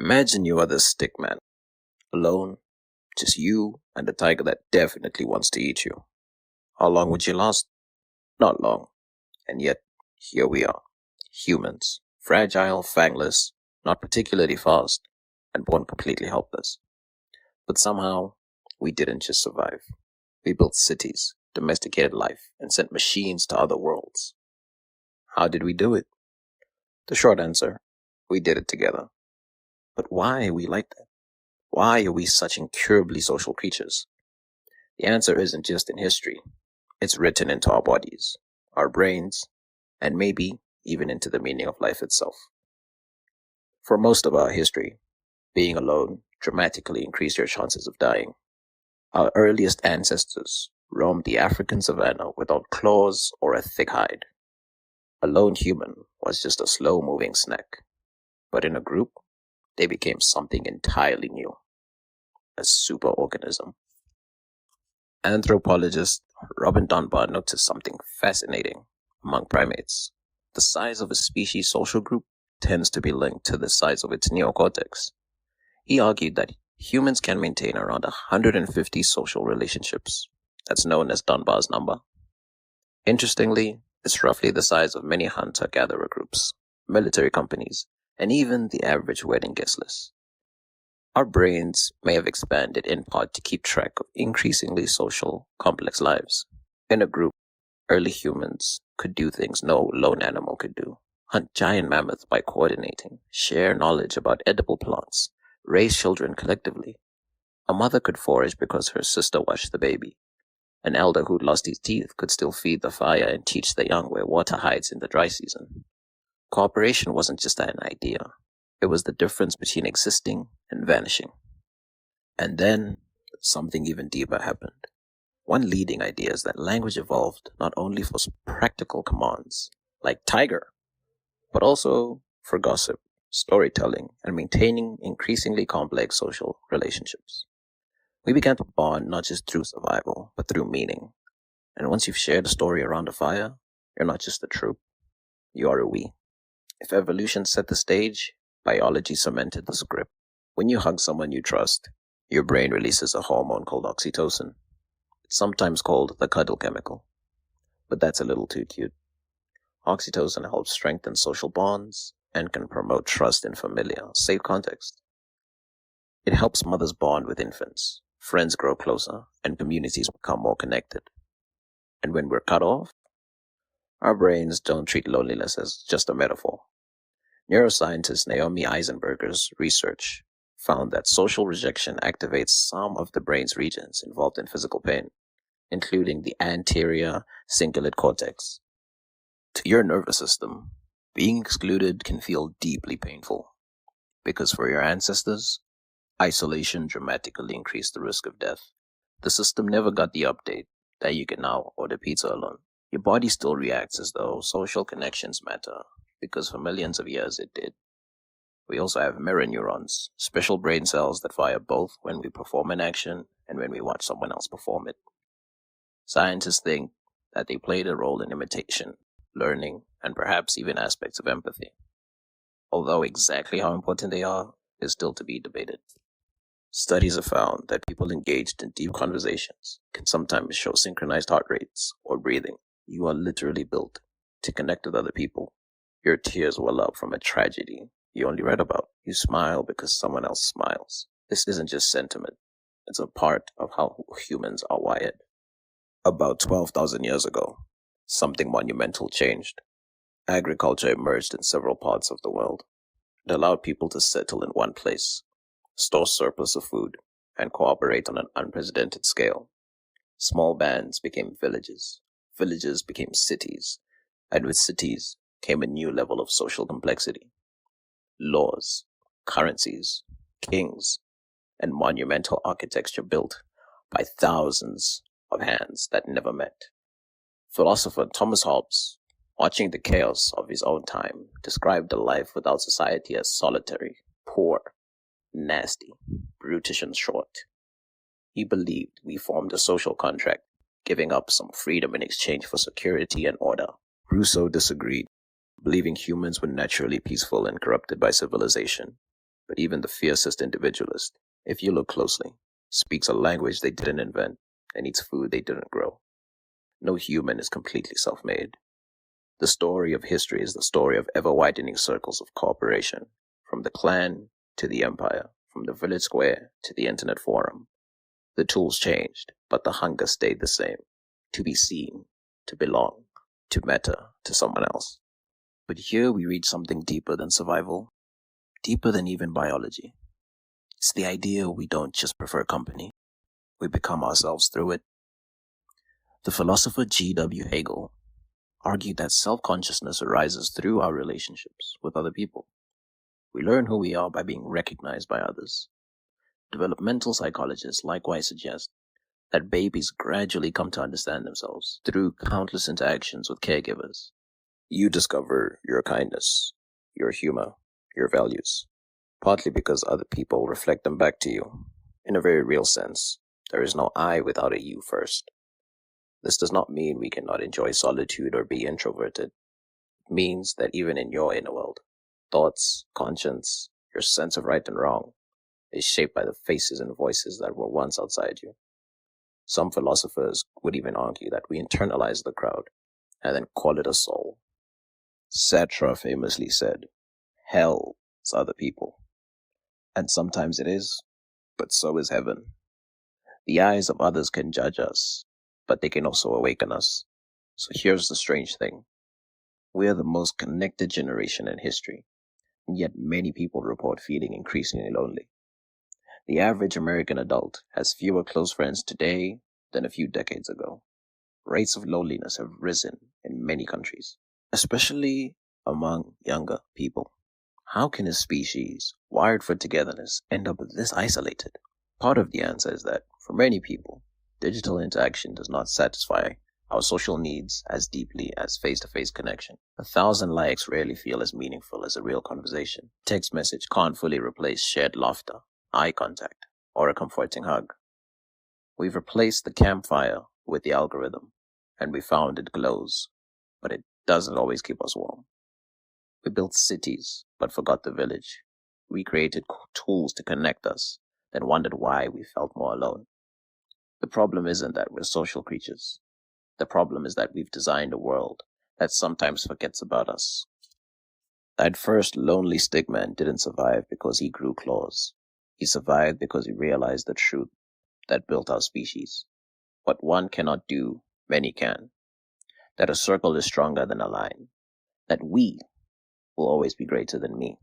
Imagine you are the stick man, alone, just you and a tiger that definitely wants to eat you. How long would you last? Not long. And yet, here we are. Humans. Fragile, fangless, not particularly fast, and born completely helpless. But somehow, we didn't just survive. We built cities, domesticated life, and sent machines to other worlds. How did we do it? The short answer, we did it together. But why are we like that? Why are we such incurably social creatures? The answer isn't just in history. It's written into our bodies, our brains, and maybe even into the meaning of life itself. For most of our history, being alone dramatically increased your chances of dying. Our earliest ancestors roamed the African savanna without claws or a thick hide. A lone human was just a slow-moving snack. But in a group, they became something entirely new. A superorganism. Anthropologist Robin Dunbar noticed something fascinating among primates. The size of a species' social group tends to be linked to the size of its neocortex. He argued that humans can maintain around 150 social relationships. That's known as Dunbar's number. Interestingly, it's roughly the size of many hunter-gatherer groups, military companies, and even the average wedding guest list. Our brains may have expanded in part to keep track of increasingly social, complex lives. In a group, early humans could do things no lone animal could do. Hunt giant mammoths by coordinating, share knowledge about edible plants, raise children collectively. A mother could forage because her sister watched the baby. An elder who'd lost his teeth could still feed the fire and teach the young where water hides in the dry season. Cooperation wasn't just an idea. It was the difference between existing and vanishing. And then, something even deeper happened. One leading idea is that language evolved not only for practical commands, like tiger, but also for gossip, storytelling, and maintaining increasingly complex social relationships. We began to bond not just through survival, but through meaning. And once you've shared a story around a fire, you're not just a troop, you are a we. If evolution set the stage, biology cemented the script. When you hug someone you trust, your brain releases a hormone called oxytocin. It's sometimes called the cuddle chemical. But that's a little too cute. Oxytocin helps strengthen social bonds and can promote trust in familiar, safe context. It helps mothers bond with infants, friends grow closer, and communities become more connected. And when we're cut off, our brains don't treat loneliness as just a metaphor. Neuroscientist Naomi Eisenberger's research found that social rejection activates some of the brain's regions involved in physical pain, including the anterior cingulate cortex. To your nervous system, being excluded can feel deeply painful, because for your ancestors, isolation dramatically increased the risk of death. The system never got the update that you can now order pizza alone. Your body still reacts as though social connections matter, because for millions of years it did. We also have mirror neurons, special brain cells that fire both when we perform an action and when we watch someone else perform it. Scientists think that they played a role in imitation, learning, and perhaps even aspects of empathy. Although exactly how important they are is still to be debated. Studies have found that people engaged in deep conversations can sometimes show synchronized heart rates or breathing. You are literally built to connect with other people. Your tears well up from a tragedy you only read about. You smile because someone else smiles. This isn't just sentiment. It's a part of how humans are wired. About 12,000 years ago, something monumental changed. Agriculture emerged in several parts of the world. It allowed people to settle in one place, store surplus of food, and cooperate on an unprecedented scale. Small bands became villages. Villages became cities. And with cities came a new level of social complexity. Laws, currencies, kings, and monumental architecture built by thousands of hands that never met. Philosopher Thomas Hobbes, watching the chaos of his own time, described a life without society as solitary, poor, nasty, brutish, and short. He believed we formed a social contract, giving up some freedom in exchange for security and order. Rousseau disagreed, believing humans were naturally peaceful and corrupted by civilization. But even the fiercest individualist, if you look closely, speaks a language they didn't invent and eats food they didn't grow. No human is completely self-made. The story of history is the story of ever-widening circles of cooperation, from the clan to the empire, from the village square to the internet forum. The tools changed, but the hunger stayed the same. To be seen, to belong, to matter to someone else. But here we reach something deeper than survival, deeper than even biology. It's the idea we don't just prefer company, we become ourselves through it. The philosopher G.W. Hegel argued that self-consciousness arises through our relationships with other people. We learn who we are by being recognized by others. Developmental psychologists likewise suggest that babies gradually come to understand themselves through countless interactions with caregivers. You discover your kindness, your humor, your values, partly because other people reflect them back to you. In a very real sense, there is no I without a you first. This does not mean we cannot enjoy solitude or be introverted. It means that even in your inner world, thoughts, conscience, your sense of right and wrong is shaped by the faces and voices that were once outside you. Some philosophers would even argue that we internalize the crowd and then call it a soul. Sartre famously said, "Hell is other people." And sometimes it is, but so is heaven. The eyes of others can judge us, but they can also awaken us. So here's the strange thing. We are the most connected generation in history, and yet many people report feeling increasingly lonely. The average American adult has fewer close friends today than a few decades ago. Rates of loneliness have risen in many countries, especially among younger people. How can a species wired for togetherness end up this isolated? Part of the answer is that, for many people, digital interaction does not satisfy our social needs as deeply as face-to-face connection. 1,000 likes rarely feel as meaningful as a real conversation. Text message can't fully replace shared laughter, eye contact, or a comforting hug. We've replaced the campfire with the algorithm, and we found it glows, but it doesn't always keep us warm. We built cities, but forgot the village. We created tools to connect us, then wondered why we felt more alone. The problem isn't that we're social creatures. The problem is that we've designed a world that sometimes forgets about us. That first lonely stickman didn't survive because he grew claws. He survived because he realized the truth that built our species. What one cannot do, many can. That a circle is stronger than a line. That we will always be greater than me.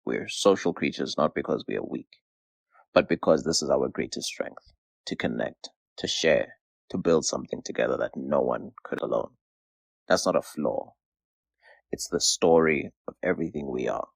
We're social creatures not because we are weak, but because this is our greatest strength. To connect, to share, to build something together that no one could alone. That's not a flaw. It's the story of everything we are.